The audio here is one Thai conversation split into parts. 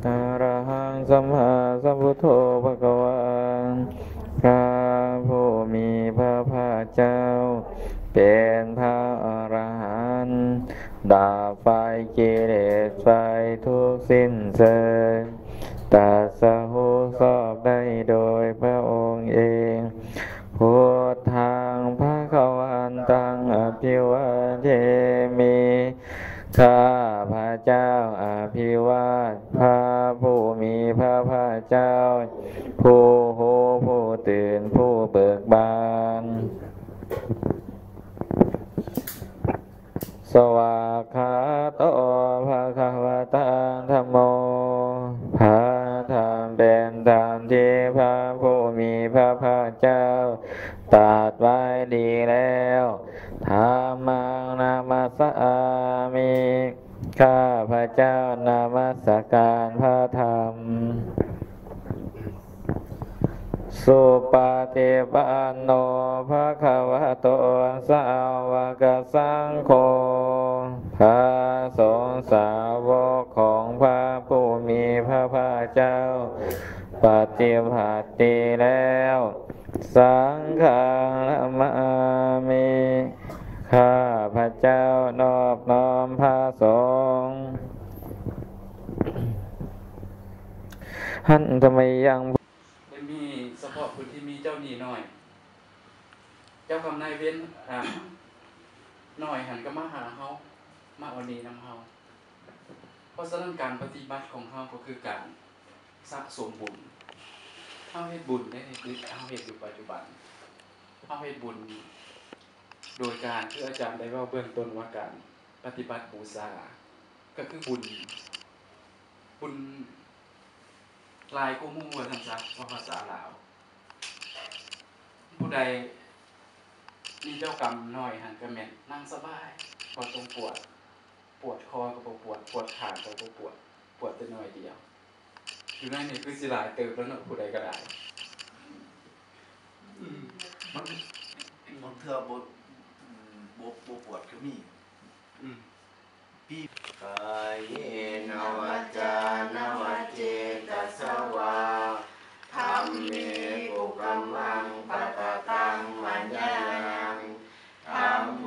อะระหังสัมมาสัมพุทโธภะคะวะพระผู้มีพระภาคเจ้าเป็นพระอรหันต์ดับไฟกิเลสไฟทุกสิ้นเชิงตรัสรู้ชอบได้โดยพระองค์เองพุทธังภคะวันตังอภิวาเทมิข้าพระเจ้าอภิวาทพระผู้มีพระภาคเจ้าผู้รู้ผู้ตื่นผู้เบิกบานสวากขาโตภะคะวะตาธัมโมพระธรรมเป็นธรรมที่พระผู้มีพระภาคเจ้าตรัสไว้ดีแล้วธัมมังนามัสสามิข้าพระเจ้านามัสการพระธรรมสุปฏิปันโนภะคะวะโตสาวกสังโฆพระสงฆ์สาวกของพระผู้มีพระภาคเจ้าปฏิบัติดีแล้วสังฆังนะมามิข้าพระเจ้านอบน้อมพระสงฆ์หันทำไมยังมีเฉพาะคนที่มีเจ้าหนี้น้อยเจ้ากรรมนายเวรน้อยหันก็มาหาเฮามาเอาหนี้นำเฮาเพราะฉะนั้นการปฏิบัติของเฮาก็คือการสะสมบุญเฮาเฮ็ดบุญได้คือเฮาเฮ็ดอยู่ปัจจุบันเฮาเฮ็ดบุญโดยการที่อาจารย์ได้เว้าเบื้องต้นว่าการปฏิบัติบูชาก็คือบุญลายกูมู่ว่าท่านซักภาษาลาวผู้ใดมีเจ้ากรรมน้อยหันก็แม่นนั่งสบายพอต้องปวดคอก็บ่ปวดขาก็บ่ปวดแต่น้อยเดียวอยู่ในนี่คือสิหลายเติบแล้วเนาะผู้ใดก็ได้มันเทื่อบ่ปวดก็มีกายเยนวัจจานวเจตสวาธัมเมปุกัมมังปะตะตังมัญญายังธัมโม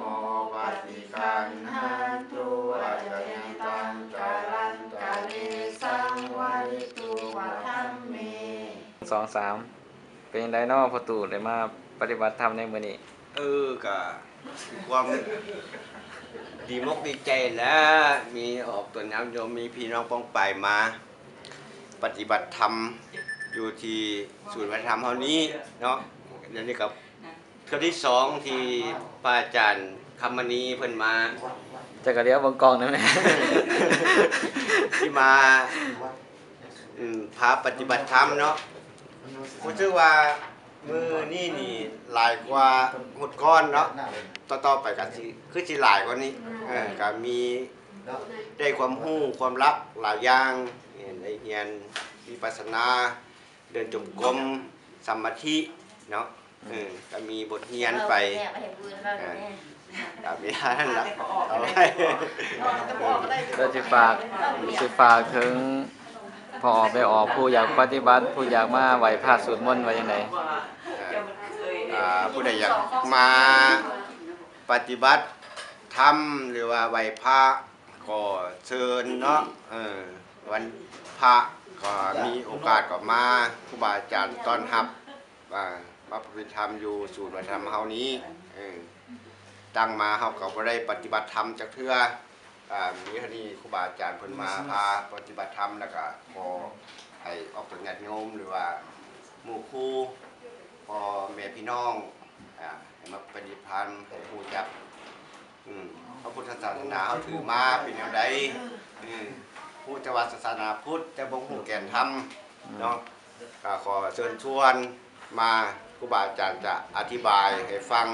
ปฏิคันหันตุอาจยันตังกาลันกาเลสังวาริตุวะธัมเม2-3เป็นยังไงเนาะพอตู่ได้มาปฏิบัติธรรมในมื้อนี้ก็ความดีมกดีใจแล้วมีออกตัวน้ำโยมมีพี่น้องป้องไปมาปฏิบัติธรรมอยู่ที่ศูนย์วัฒนธรรมเฮานี้เนาะเดี๋ยวนี้กับครั้งที่2ที่พระอาจารย์คำมณีเพิ่นมาจะกระเดียวบังกองได้ไหม ที่มาพาปฏิบัติธรรมเนาะผมเชื่อว่ามือนี่หลายกว่าหดก้อนเนาะต่อไปกันคือสิหลายกว่านี้ก็มีได้ความรู้ความรักหลายอย่างได้เรียนวิปัสสนาเดินจงกรมสมาธิเนาะก็มีบทเรียนไปมีท่านละเอาไว้เราจะฝากถึงพอไปออกผู้อยากปฏิบัติผู้อยากมาไหว้พระสวดมนต์ไว้ยังไงผู้ใดอยากมาปฏิบัติธรรมหรือว่าไหว้พระก็เชิญเนาะวันพระก็มีโอกาสก็มาครูบาอาจารย์ต้อนรับพระพุทธธรรมอยู่ศูนย์วัฒนธรรมเฮานี้ตั้งมาเฮาก็บ่ได้ปฏิบัติธรรมจักเทื่อมีเท่านี้ครูบาอาจารย์เพิ่นมาพาปฏิบัติธรรมแล้วก็ขอให้ออกจากญาติโยมหรือว่าหมู่ครูพ่อแม่พี่น้องให้มาปฏิบัติธรรมให้รู้จักพระพุทธศาสนาเฮาถือมาเป็นแนวใดผู้จะว่าศาสนาพุทธแต่บ่ฮู้แก่นธรรมเนาะก็ขอเชิญชวนมาครูบาอาจารย์จะอธิบายให้ฟัง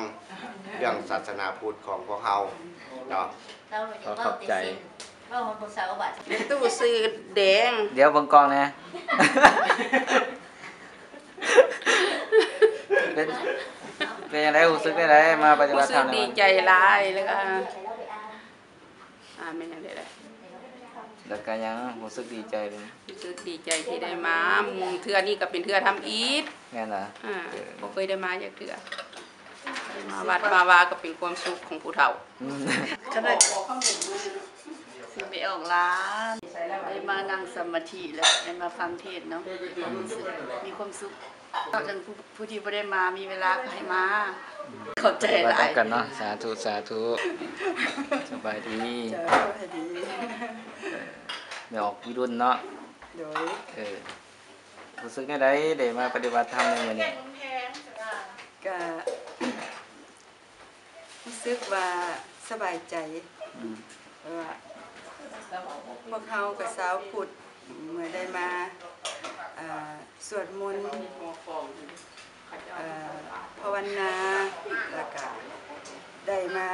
เรื่องศาสนาพุทธของพวกเฮาเนาะเข้าใจตู้ซื้อแดงเดี๋ยวบังกองนะเป็นยังไงรู้สึกได้ไรมาปฏิบัติธรรมดีใจร้ายแล้วก็ไม่ยังได้เลย แล้วก็ยังรู้สึกดีใจเลย รู้สึกดีใจที่ได้มาเทื่อนี้ก็เป็นเทื่อทำอีท แม่นล่ะ บ่เคยได้มาจากเทื่อมาวัดมาวาก็เป็นความสุขของผู้เฒ่า ก็ได้สิไปออกร้านได้มานั่งสมาธิแล้วได้มาฟังเทศน์เนาะมีความสุขนอกจากผู้ที่บ่ได้มามีเวลาก็ให้มาขอบใจหลาย กันเนาะสาธุสาธุสบายดี เจ้าให้ดี ไม่ออกวิรุณเนาะ โดย รู้สึกได้มาปฏิบัติธรรมในมื้อนี้ ก็รู้สึกว่าสบายใจว่าพวกเขากับสาวพุทธเมื่อได้มาสวดมนต์ภาวนาแล้วก็ได้มา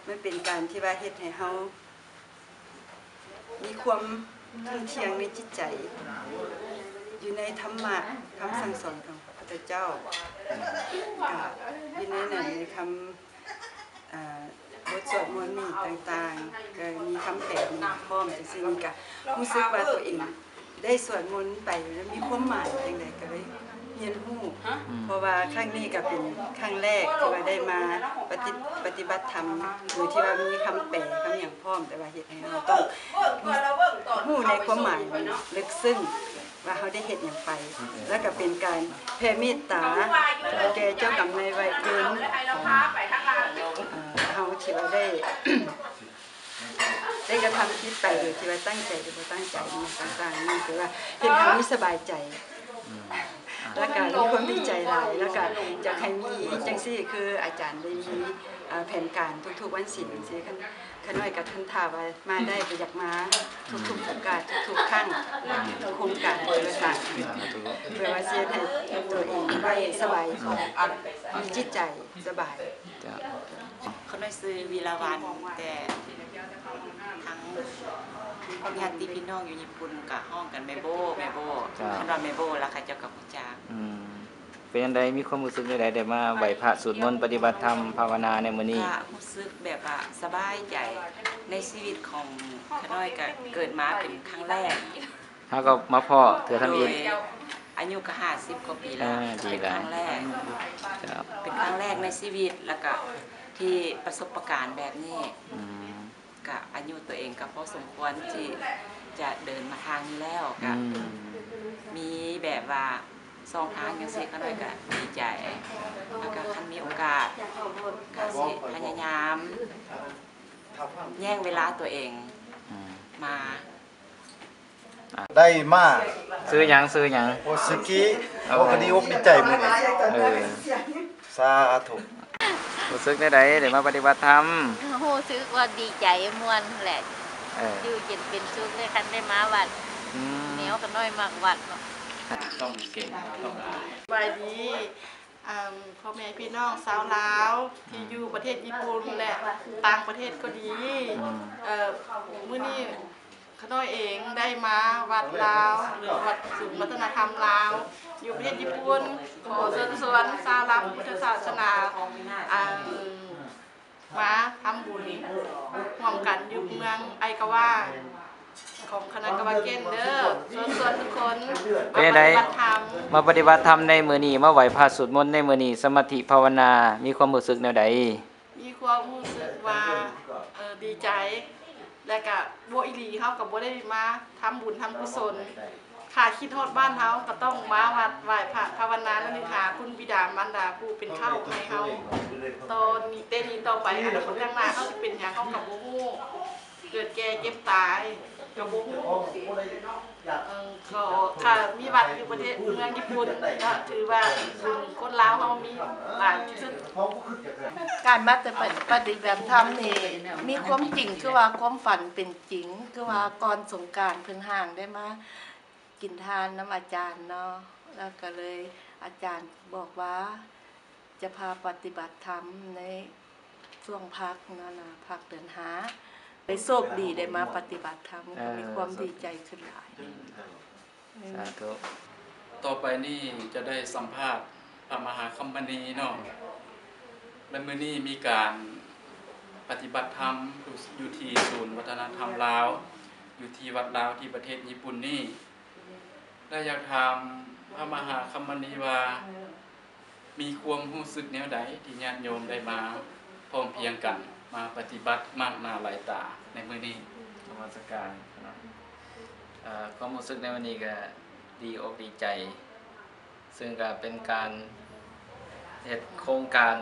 มันเป็นการที่ว่าเฮ็ดให้เฮามีความทุ่งเทียงในจิตใจอยู่ในธรรมะคำสั่งสอนของพระพุทธเจ้าอยู่ในนั้นในคำบทสวดมนต์มีต่างๆก็มีคำแปลมีพร้อมจังซี่ก็รู้สึกว่าตัวเองได้สวดมนต์ไปแล้วมีความหมายจังได๋ก็เลยเรียนรู้เพราะว่าครั้งนี้ก็เป็นครั้งแรกที่ว่าได้มาปฏิบัติธรรมโดยที่ว่ามีคำแปลคำหยังพร้อมแต่ว่าเฮ็ดให้เราต้องรู้ในความหมายมันลึกซึ้งว่าเขาได้เฮ็ดหยังไปแล้วก็เป็นการแผ่เมตตาแก่เจ้ากรรมนายเวรเขาที่ว่าได้กระทำผิดไปโดยที่ว่าตั้งใจหรือบ่ตั้งใจนี่ต่างๆนี่คือว่าเฮ็ดให้เราสบายใจแล้วก็มีความดีใจหลายแล้วก็อยากให้มีจังซี่คืออาจารย์ได้มีแผนการทุกๆวันศิลป์จังซี่คันน้อยกับท่านท่าว่ามาได้ก็อยากมาทุกๆโอกาสทุกๆครั้งทุกโครงการเพื่อสร้างเพื่อว่าเสียให้ตัวเองได้สบายมีจิตใจสบาย เขาได้ซื้อวีรวันแต่ทั้งญาติพี่น้องอยู่ญี่ปุ่นกับห้องกันแม่โบคันว่าแม่โบแล้วค่ะเจ้ากับผู้จาง เป็นจังไดมีความรู้สึกจังไดได้มาไหว้พระสวดมนต์ปฏิบัติธรรมภาวนาในมื้อนี้ ก็รู้สึกแบบว่าสบายใจในชีวิตของขน้อยก็เกิดมาเป็นครั้งแรก เฮาก็มาพ้อเทื่อทำอีก อายุก็50กว่าปีแล้วเป็นครั้งแรก ครับ เป็นครั้งแรกในชีวิตแล้วก็ที่ประสบการณ์แบบนี้ก็อายุตัวเองก็พอสมควรที่จะเดินมาทางนี้แล้วก็มีแบบว่าสองทางจังซี่ก็ได้ก็ดีใจแล้วก็คันมีโอกาสก็สิพยายามแย่งเวลาตัวเองมา ได้มา ซื้อหยัง โอซึกิโอคดีอกดีใจมื้อนี้สาธุ รู้สึกได้มาปฏิบัติธรรม รู้สึกว่าดีใจม่วนแหละอยู่เย็นเป็นสุขเลยคันได้มาวัดเหนียวกันน้อยมากวัดเนาะ ต้องเก่งต้อง สบายดีพ่อแม่พี่น้องสาวลาวที่อยู่ประเทศญี่ปุ่นและต่างประเทศก็ดีมื้อนี้ขน้อยเองได้มาวัดลาวหรือวัดศูนย์วัฒนธรรมลาวอยู่ประเทศญี่ปุ่นขอเชิญชวนชาวลาวพุทธศาสนามาทำบุญร่วมกันอยู่เมืองไอกาวาของคณะกรรมการเด้อชวนทุกคนมาปฏิบัติธรรม มาปฏิบัติธรรมในมื้อนี้มาไหว้พระสวดมนต์ในมื้อนี้สมาธิภาวนามีความรู้สึกแนวใด มีความรู้สึกว่าดีใจและก็บ่อีหลีเฮาก็บ่ได้มาทำบุญทำกุศลค่ะคิดฮอดบ้านเฮาก็ต้องมาวัดไหว้พระภาวนาและนึกหาคุณบิดามารดาผู้เป็นข้าวให้เฮาตอนนี้เต้นี้ต่อไปอนาคตข้างหน้าเฮาสิเป็นหยังเฮาก็บ่ฮู้เกิดแก่เจ็บตายก็บ่ฮู้ก็ค่ะมีวัดอยู่ประเทศเมืองญี่ปุ่นก็ถือว่าบุญคนลาวเฮามีหลายที่สุด การมาแต่ปฏิบัติธรรมนี่มีความจริงคือว่าความฝันเป็นจริงคือว่าก่อนสงกรานต์เพิ่นห่างได้มากินทานน้ำอาจารย์เนาะแล้วก็เลยอาจารย์บอกว่าจะพาปฏิบัติธรรมในช่วงพักนั่นน่ะพักเดือนหาได้โชคดีได้มาปฏิบัติธรรมก็มีความดีใจขึ้นหลาย สาธุ ต่อไปนี่จะได้สัมภาษณ์พระมหาคัมภณีเนาะและมื้อนี้มีการปฏิบัติธรรมอยู่ที่ศูนย์วัฒนธรรมลาว อยู่ที่วัดลาวที่ประเทศญี่ปุ่นนี่ได้อยากถามพระมหาคัมมณีว่ามีความรู้สึกแนวใดที่ญาติโยมได้มาพร้อมเพรียงกันมาปฏิบัติมากหน้าหลายตาในมื้อนี้ นมัสการความรู้สึกในวันนี้ก็ดีอกดีใจ ซึ่งก็เป็นการเฮ็ดโครงการ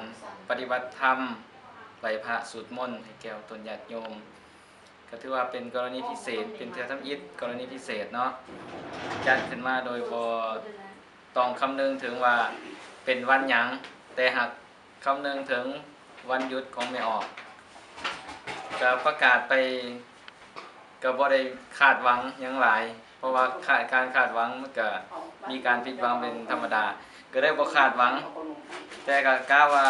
ปฏิบัติธรรมไหว้พระสวดมนต์ให้แก่ตนญาติโยมก็ถือว่าเป็นกรณีพิเศษเป็นเทื่อทำอิฐกรณีพิเศษเนาะจัดขึ้นมาโดยบ่ต้องคำนึงถึงว่าเป็นวันหยังแต่หากคำนึงถึงวันหยุดของแม่ออกก็ประกาศไปก็บ่ได้คาดหวังหยังหลายเพราะว่าการคาดหวังมันก็มีการผิดหวังเป็นธรรมดาก็ได้บ่คาดหวังแต่ก็กะว่า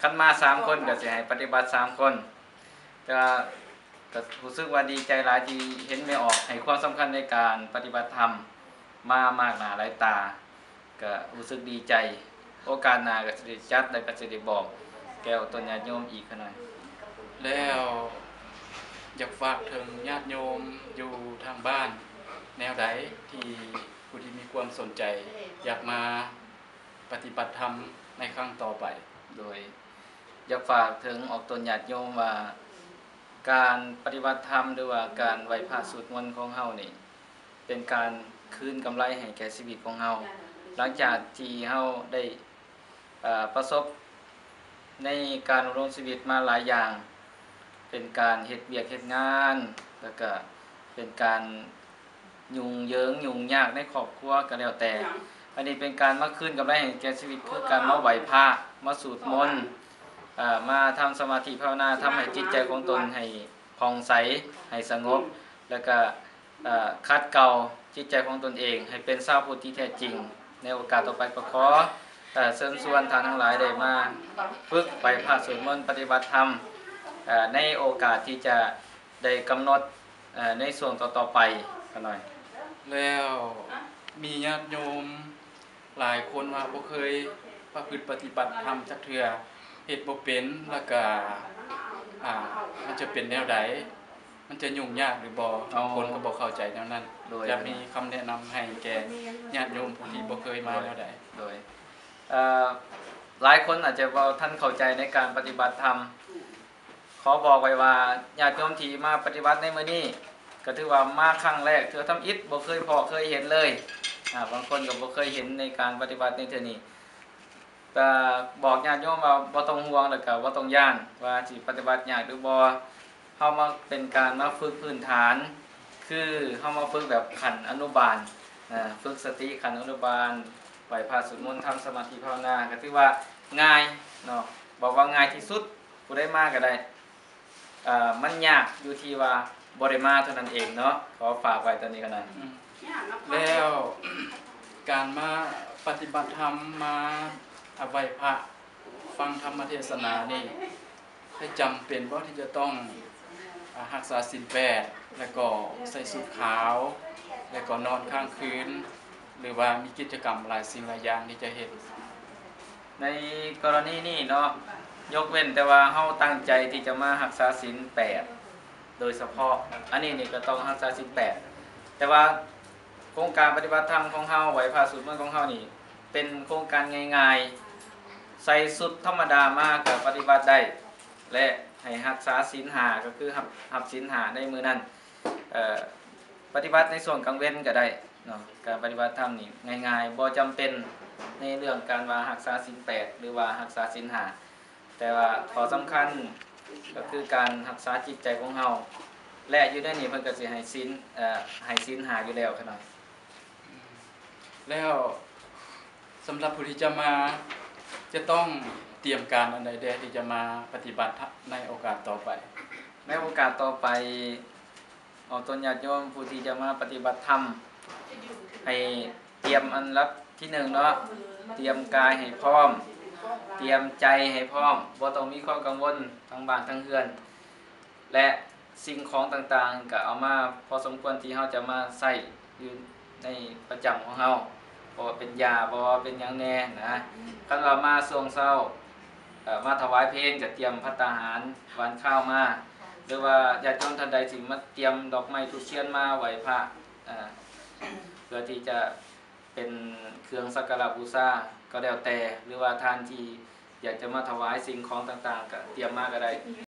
คันมา3คนก็สิให้ปฏิบัติ3คนก็รู้สึกว่าดีใจหลายที่เห็นแม่ออกให้ความสำคัญในการปฏิบัติธรรมมามากหน้าหลายตาก็รู้สึกดีใจโอกาสหน้าก็สิได้จัดและก็สิได้บอกแก่ตนญาติโยมอีกหน่อย แล้วอยากฝากถึงญาติโยมอยู่ทางบ้านแนวใดที่ผู้ที่มีความสนใจอยากมาปฏิบัติธรรมในครั้งต่อไปโดยอยากฝากถึงออกตนญาติโยมว่าการปฏิบัติธรรมหรือว่าการไหว้พระสวดมนต์ของเฮานี่เป็นการคืนกำไรให้แก่ชีวิตของเฮาหลังจากที่เฮาได้ประสบในการดำรงชีวิตมาหลายอย่างเป็นการเฮ็ดเวียกเฮ็ดงานแล้วก็เป็นการยุ่งเหยิงยุ่งยากในครอบครัวก็แล้วแต่อันนี้เป็นการมาคืนกำไรให้แก่ชีวิตคือการมาไหว้พระมาสวดมนต์มาทำสมาธิภาวนาทำให้จิตใจของตนให้ผ่องใสให้สงบแล้วก็คัดเกลาจิตใจของตนเองให้เป็นชาวพุทธที่แท้จริงในโอกาสต่อไปก็ขอเชิญชวนท่านทั้งหลายได้มาฝึกไหว้พระสวดมนต์ปฏิบัติธรรมในโอกาสที่จะได้กำหนดในส่วนต่อๆไปกันหน่อยแล้วมีญาติโยมหลายคนว่าบ่เคยประพฤติปฏิบัติธรรมจักเทื่อเฮ็ดบ่เป็นแล้วก็มันจะเป็นแนวใดมันจะยุ่งยากหรือบ่คนก็บ่เข้าใจแนวนั้นจะมีคำแนะนำให้แก่ญาติโยมผู้ที่บ่เคยมาแนวใดโดยหลายคนอาจจะบ่ทันเข้าใจในการปฏิบัติธรรมขอบอกไว้ว่าญาติโยมที่มาปฏิบัติในมื้อนี้ก็ถือว่ามาครั้งแรกเทื่อทำอิฐบ่เคยพอเคยเห็นเลยบางคนก็บ่เคยเห็นในการปฏิบัติในเทื่อนี้แต่บอกญาติโยมว่าบ่ต้องห่วงแล้วก็บ่ต้องย้านว่าสิปฏิบัติยากหรือบ่เฮามาเป็นการมาฝึกพื้นฐานคือเฮามาฝึกแบบขั้นอนุบาลฝึกสติขั้นอนุบาลไหว้พระสวดมนต์ทำสมาธิภาวนาก็ถือว่าง่ายเนาะบอกว่าง่ายที่สุดผู้ใดมาก็ได้มันยากอยู่ที่ว่าบ่ได้มาเท่านั้นเองเนาะขอฝากไว้ตอนนี้กันนะแล้วการมาปฏิบัติธรรมมาไหว้พระฟังธรรมเทศนานี่ให้จำเป็นบ่ที่จะต้องรักษาศีล8แล้วก็ใส่ชุดขาวแล้วก็นอนค้างคืนหรือว่ามีกิจกรรมหลายสิ่งหลายอย่างที่จะเฮ็ดในกรณีนี้เนาะยกเว้นแต่ว่าเฮาตั้งใจที่จะมารักษาศีล8โดยเฉพาะอันนี้นี่ก็ต้องรักษาศีล8แต่ว่าโครงการปฏิบัติธรรมของเฮาไหว้พระสวดมนต์ของเฮานี่เป็นโครงการง่ายๆใส่สุดธรรมดามากก็ปฏิบัติได้และให้รักษาศีล5ก็คือรับศีล5ในมื้อนั้นปฏิบัติในส่วนกลางเว้นก็ได้เนาะการปฏิบัติธรรมนี่ง่ายๆบ่จำเป็นในเรื่องการว่ารักษาศีล8หรือว่ารักษาศีล5แต่ว่าข้อสำคัญก็คือการรักษาจิตใจของเฮาและอยู่ในนี้เพิ่นก็สิให้ศีล5อยู่แล้วคั่นน่ะแล้วสำหรับผู้ที่จะมาจะต้องเตรียมการอันใดที่จะมาปฏิบัติในโอกาสต่อไปในโอกาสต่อไปเอาตนญาติโยมผู้ที่จะมาปฏิบัติธรรมให้เตรียมอันดับที่1เนาะเตรียมกายให้พร้อมเตรียมใจให้พร้อมบ่ต้องมีความกังวลทั้งบ้านทั้งเรือนและสิ่งของต่างๆก็เอามาพอสมควรที่เฮาจะมาใช้อยู่ในประจำของเฮาบ่ว่าเป็นยาบ่ว่าเป็นหยังแน่นะคันว่ามาช่วงเช้ามาถวายเพลก็เตรียมภัตตาหารหวานข้าวมา รือว่าญาติโยมท่านใดสิมาเตรียมดอกไม้ธูปเทียนมาไหว้พระเพื่อที่จะเป็นเครื่องสักการะบูชาก็แล้วแต่หรือว่าท่านที่อยากจะมาถวายสิ่งของต่างๆก็เตรียมมาก็ได้